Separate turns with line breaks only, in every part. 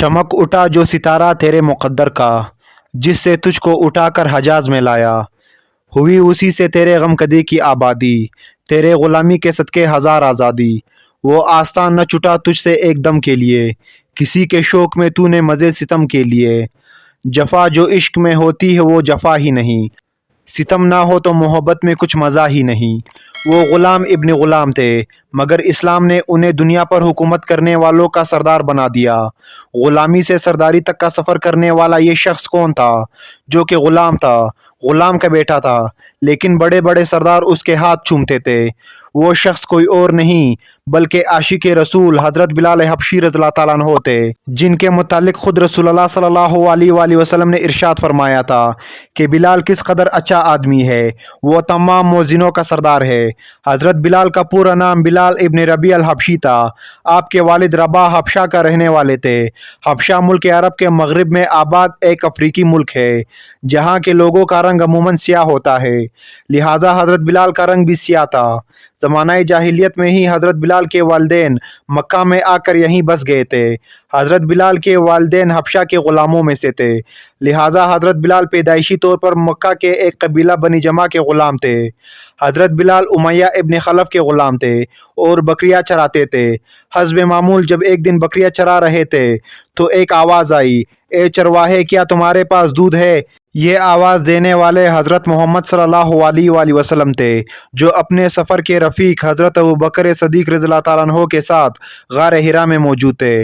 चमक उठा जो सितारा तेरे मुक़द्दर का, जिससे तुझको उठा कर हजाज में लाया। हुई उसी से तेरे गमकदे की आबादी, तेरे ग़ुलामी के सदक़े हज़ार आज़ादी। वो आस्तान न छुटा तुझसे एक दम के लिए, किसी के शौक़ में तूने मज़े सितम के लिए। जफ़ा जो इश्क में होती है वो जफ़ा ही नहीं, सितम ना हो तो मोहब्बत में कुछ मज़ा ही नहीं। वो ग़ुलाम इब्न ग़ुलाम थे, मगर इस्लाम ने उन्हें दुनिया पर हुकूमत करने वालों का सरदार बना दिया। ग़ुलामी से सरदारी तक का सफ़र करने वाला ये शख्स कौन था? जो कि ग़ुलाम था, ग़ुलाम का बेटा था, लेकिन बड़े बड़े सरदार उसके हाथ चूमते थे। वो शख्स कोई और नहीं बल्कि आशिक़ रसूल हज़रत बिलाल हबशी रज़ियल्लाहु ताला अन्हु थे, जिनके मुतालिक खुद रसूलुल्लाह सल्लल्लाहु अलैहि वसल्लम ने इरशाद फरमाया था कि बिलाल किस कदर अच्छा आदमी है, वो तमाम मोज़िनों का सरदार है। हज़रत बिलाल का पूरा नाम बिलाल इब्न रबी अल हबशी था। आपके वालिद रबा हबशा का रहने वाले थे। हबशा मुल्क अरब के मगरिब में आबाद एक अफ्रीकी मुल्क है, जहाँ के लोगों का रंग अमूमन स्याह होता है, लिहाजा हज़रत बिलाल का रंग भी स्याह था। ज़मानाए जाहिलियत में ही हज़रत बिलाल के वालिदैन मक्का में आकर यहीं बस गए थे। हज़रत बिलाल के वालिदैन हबशा के ग़ुलामों में से थे, लिहाजा हज़रत बिलाल पैदाइशी तौर पर मक्का के एक कबीला बनी जमा के ग़ुलाम थे। हज़रत बिलाल उमैया इब्न खलफ के ग़ुलाम थे और बकरियाँ चराते थे। हस्ब मामूल जब एक दिन बकरियाँ चरा रहे थे तो एक आवाज़ आई, ए चरवाहे, क्या तुम्हारे पास दूध है? ये आवाज़ देने वाले हज़रत मोहम्मद सल्लल्लाहु अलैहि वसल्लम थे, जो अपने सफ़र के रफ़ीक हज़रत अबू बकर सदीक़ रज़ियल्लाहु ताला अन्हु के साथ गार हिरा में मौजूद थे।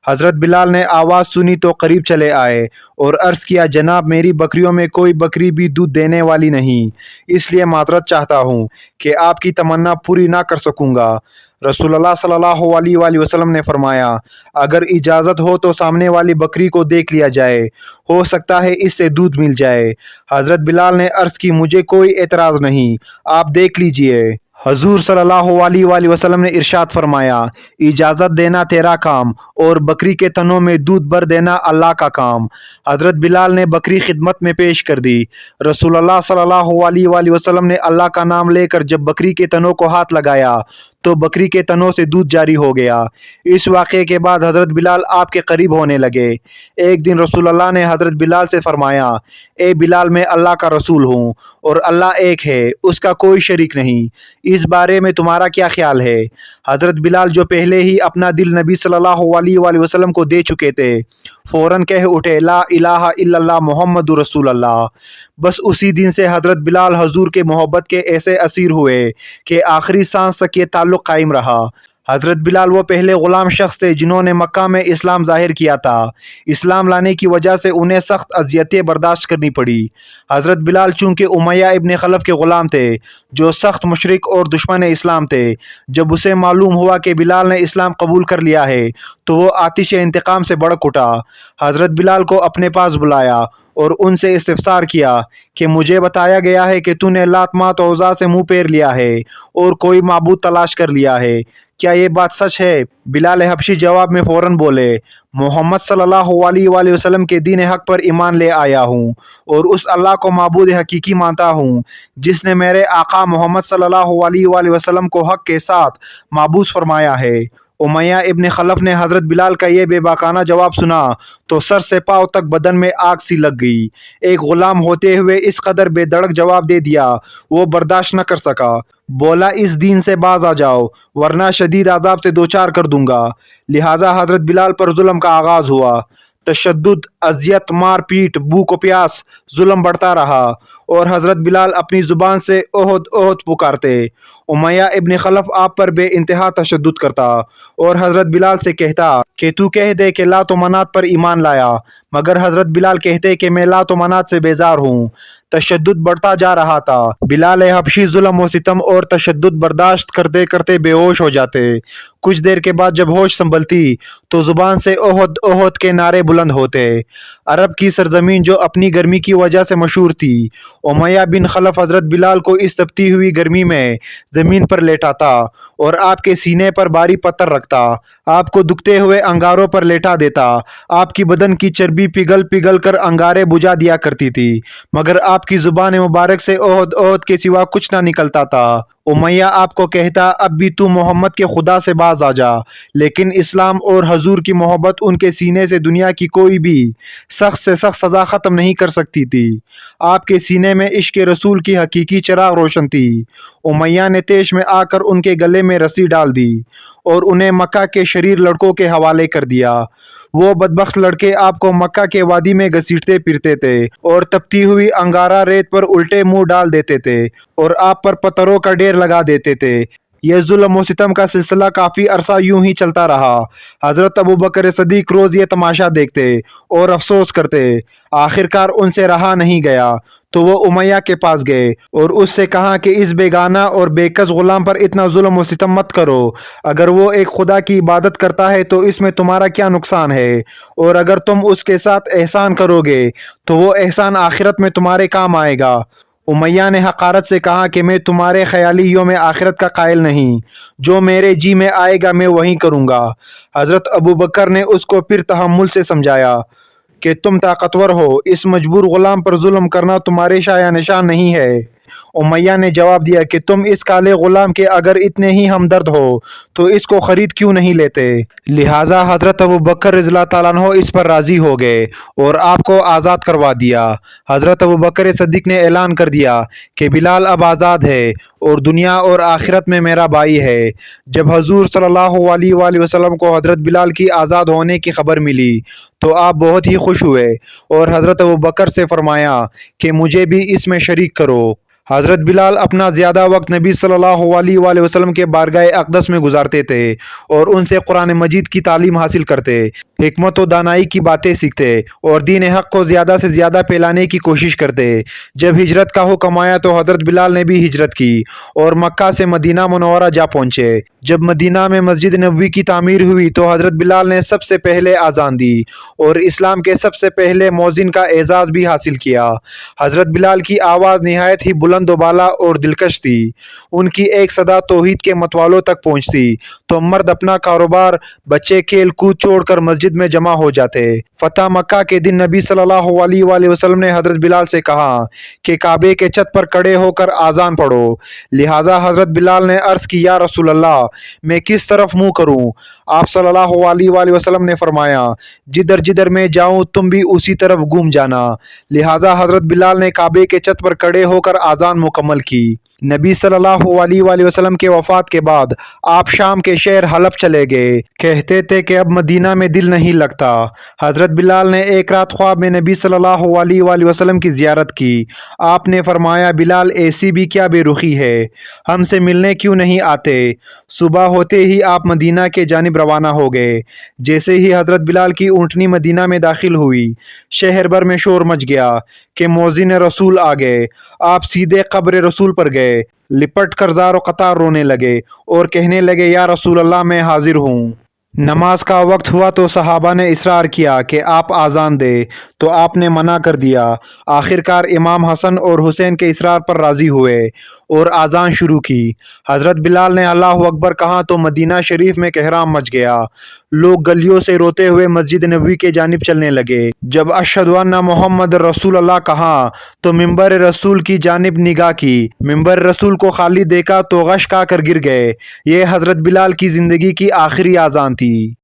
हज़रत बिलाल ने आवाज़ सुनी तो करीब चले आए और अर्ज़ किया, जनाब, मेरी बकरियों में कोई बकरी भी दूध देने वाली नहीं, इसलिए माज़रत चाहता हूँ कि आपकी तमन्ना पूरी ना कर सकूँगा। रसूलुल्लाह सल्लल्लाहु अलैहि वसल्लम ने फरमाया, अगर इजाज़त हो तो सामने वाली बकरी को देख लिया जाए, हो सकता है इससे दूध मिल जाए। हज़रत बिलाल ने अर्ज़ की, मुझे कोई एतराज़ नहीं, आप देख लीजिए। हजूर सल्लल्लाहु अलैहि वसल्लम ने इरशाद फरमाया, इजाज़त देना तेरा काम और बकरी के तनों में दूध भर देना अल्लाह का काम। हज़रत बिलाल ने बकरी खिदमत में पेश कर दी। रसूलुल्लाह सल्लल्लाहु अलैहि वसल्लम ने अल्लाह का नाम लेकर जब बकरी के तनों को हाथ लगाया तो बकरी के तनों से दूध जारी हो गया। इस वाक़े के बाद हज़रत बिलाल आपके करीब होने लगे। एक दिन रसूलुल्लाह ने हज़रत बिलाल से फरमाया, ए बिलाल, मैं अल्लाह का रसूल हूँ और अल्लाह एक है, उसका कोई शरीक नहीं, इस बारे में तुम्हारा क्या ख्याल है? हज़रत बिलाल, जो पहले ही अपना दिल नबी सल्लल्लाहु अलैहि वसल्लम को दे चुके थे, फ़ौरन कह उठे, ला इलाहा इल्लल्लाह मुहम्मदुर रसूलुल्लाह। बस उसी दिन से हज़रत बिलाल हजूर के मोहब्बत के ऐसे असीर हुए कि आखिरी सांस तक ये ताल्लुक़ कायम रहा। हज़रत बिलाल वो पहले ग़ुलाम शख्स थे जिन्होंने मक्का में इस्लाम ज़ाहिर किया था। इस्लाम लाने की वजह से उन्हें सख्त अज़ियतें बर्दाश्त करनी पड़ी। हज़रत बिलाल चूँकि उमैया इब्न खलफ के ग़ुलाम थे, जो सख्त मुशरिक और दुश्मन इस्लाम थे, जब उसे मालूम हुआ कि बिलाल ने इस्लाम कबूल कर लिया है तो वो आतिश इंतकाम से भड़क उठा। हज़रत बिलाल को अपने पास बुलाया और उनसे इस्तिफ़सार किया कि मुझे बताया गया है कि तूने लात मात औज़ा से मुँह फेर लिया है और कोई माबूद तलाश कर लिया है, क्या ये बात सच है? बिलाल हबशी जवाब में फ़ौरन बोले, मोहम्मद सल्लल्लाहु अलैहि वसल्लम के दीन हक़ पर ईमान ले आया हूँ और उस अल्लाह को माबूद हकीकी मानता हूँ जिसने मेरे आका मोहम्मद सल्लल्लाहु अलैहि वसल्लम को हक़ के साथ माबूस फरमाया है। उमैया इब्न खलफ ने हज़रत बिलाल का ये बेबाकाना जवाब सुना तो सर से पाँव तक बदन में आग सी लग गई। एक ग़ुलाम होते हुए इस कदर बेधड़क जवाब दे दिया, वो बर्दाश्त न कर सका। बोला, इस दीन से बाज आ जाओ वरना शदीद अज़ाब से दो चार कर दूंगा। लिहाजा हज़रत बिलाल पर जुल्म का आगाज़ हुआ। तशद्दुद, अज़ियत, मार पीट, भूख प्यास, जुल्म बढ़ता रहा और हज़रत बिलाल अपनी ज़ुबान से ओहद ओहद पुकारते। उमैया इब्न खलफ आप पर बेइंतहा तशद्दुद करता और हज़रत बिलाल से कहता कि तू कह दे कि लात व मनात पर ईमान लाया, मगर हज़रत बिलाल कहते कि मैं लात व मनात से बेजार हूँ। तशद्दुद बढ़ता जा रहा था। बिलाल हबशी जुल्म व सितम और तशद्दुद बर्दाश्त करते करते बेहोश हो जाते। कुछ देर के बाद जब होश संभलती तो ज़ुबान से ओहद ओहद के नारे बुलंद होते। अरब की सरजमीन जो अपनी गर्मी की वजह से मशहूर थी उमैया बिन खलफ हजरत बिलाल को इस तपती हुई गर्मी में जमीन पर लेटाता और आपके सीने पर भारी पत्थर रखता, आपको दुखते हुए अंगारों पर लेटा देता। आपकी बदन की चर्बी पिघल पिघल कर अंगारे बुझा दिया करती थी, मगर आपकी जुबान मुबारक से ओहद ओहद के सिवा कुछ ना निकलता था। उमैया आपको कहता, अब भी तू मोहम्मद के खुदा से बाज आ जा। लेकिन इस्लाम और हजूर की मोहब्बत उनके सीने से दुनिया की कोई भी सख्त से सख्त सज़ा ख़त्म नहीं कर सकती थी। आपके सीने में इश्क रसूल की हकीकी चिराग रोशन थी। उमैया ने तेश में आकर उनके गले में रस्सी डाल दी और उन्हें मक्का के शरीर लड़कों के हवाले कर दिया। वो बदबख्त लड़के आपको मक्का के वादी में घसीटते फिरते थे और तपती हुई अंगारा रेत पर उल्टे मुंह डाल देते थे और आप पर पत्थरों का ढेर लगा देते थे। यह जुल्म व सितम का सिलसिला काफ़ी अरसा यूं ही चलता रहा। हज़रत अबू बकर सदीक रोज़ ये तमाशा देखते और अफसोस करते। आखिरकार उनसे रहा नहीं गया तो वो उमैया के पास गए और उससे कहा कि इस बेगाना और बेकस गुलाम पर इतना जुल्म व सितम मत करो। अगर वो एक खुदा की इबादत करता है तो इसमें तुम्हारा क्या नुकसान है, और अगर तुम उसके साथ एहसान करोगे तो वो एहसान आखिरत में तुम्हारे काम आएगा। उमैया ने हकारत से कहा कि मैं तुम्हारे ख्याली योम आखिरत का कायल नहीं, जो मेरे जी में आएगा मैं वही करूँगा। हज़रत अबू बकर ने उसको फिर तहम्मुल से समझाया कि तुम ताकतवर हो, इस मजबूर गुलाम पर जुल्म करना तुम्हारे शाया निशान नहीं है। उमैया ने जवाब दिया कि तुम इस काले गुलाम के अगर इतने ही हमदर्द हो तो इसको खरीद क्यों नहीं लेते। लिहाजा हज़रत अबू बकर रज़ियल्लाहु ताला अन्हु इस पर राज़ी हो गए और आपको आज़ाद करवा दिया। हज़रत अबू बकर सद्दीक़ ने ऐलान कर दिया कि बिलाल अब आज़ाद है और दुनिया और आखिरत में मेरा भाई है। जब हजूर सल्लल्लाहु अलैहि वसल्लम को हज़रत बिलाल की आज़ाद होने की खबर मिली तो आप बहुत ही खुश हुए और हज़रत अबू बकर से फरमाया कि मुझे भी इसमें शरीक करो। हज़रत बिलाल अपना ज़्यादा वक्त नबी सल्लल्लाहु अलैहि वसल्लम के बारगाह अक़दस में गुजारते थे और उनसे कुरान मजीद की तालीम हासिल करते, हिकमत व दानाई की बातें सीखते और दीन हक़ को ज़्यादा से ज़्यादा फैलाने की कोशिश करते। जब हिजरत का हुक्म आया तो हज़रत बिलाल ने भी हिजरत की और मक्का से मदीना मुनव्वरा जा पहुँचे। जब मदीना में मस्जिद नबवी की तामीर हुई तो हज़रत बिलाल ने सबसे पहले आज़ान दी और इस्लाम के सबसे पहले मौज़िन का एजाज़ भी हासिल किया। हज़रत बिलाल की आवाज़ निहायत ही बुलंद व बाला और दिलकश थी। उनकी एक सदा तौहीद के मतवालों तक पहुँचती तो मर्द अपना कारोबार, बच्चे खेल कूद छोड़कर मस्जिद में जमा हो जाते। फतह मक्का के दिन नबी सल्लल्लाहु अलैहि वसल्लम ने हज़रत बिलाल से कहा कि काबे के छत पर खड़े होकर आज़ान पढ़ो। लिहाजा हज़रत बिलाल ने अर्ज़ की, या रसूल अल्लाह, मैं किस तरफ मुँह करूँ? आप सल्लल्लाहु अलैहि वसल्लम ने फरमाया, जिधर जिधर मैं जाऊँ तुम भी उसी तरफ घूम जाना। लिहाजा हज़रत बिलाल ने काबे के छत पर खड़े होकर आज़ान मुकम्मल की। नबी सल्लल्लाहु अलैहि वसल्लम के वफ़ात के बाद आप शाम के शहर हलब चले गए। कहते थे कि अब मदीना में दिल नहीं लगता। हज़रत बिलाल ने एक रात ख्वाब में नबी सल्लल्लाहु अलैहि वसल्लम की ज़ियारत की। आपने फरमाया, बिलाल ऐसी भी क्या बेरुखी है, हमसे मिलने क्यों नहीं आते? सुबह होते ही आप मदीना के जानिब रवाना हो गए। जैसे ही हज़रत बिलाल की ऊँटनी मदीना में दाखिल हुई, शहर भर में शोर मच गया कि मौज़िन रसूल आ गए। आप सीधे कब्र रसूल पर गए, लिपट कर ज़ार कतार रोने लगे और कहने लगे, या रसूल अल्लाह, मैं हाजिर हूँ। नमाज का वक्त हुआ तो सहाबा ने इसरार किया कि आप आज़ान दे तो आपने मना कर दिया। आखिरकार इमाम हसन और हुसैन के इसरार पर राज़ी हुए और आज़ान शुरू की। हज़रत बिलाल ने अल्लाहु अकबर कहा तो मदीना शरीफ में कहराम मच गया। लोग गलियों से रोते हुए मस्जिद नबवी के जानिब चलने लगे। जब अशहदु अन्ना मोहम्मद रसूल अल्लाह कहा तो मिंबर रसूल की जानिब निगाह की। मिंबर रसूल को खाली देखा तो गश का कर गिर गए। ये हज़रत बिलाल की ज़िंदगी की आखिरी आज़ान थी।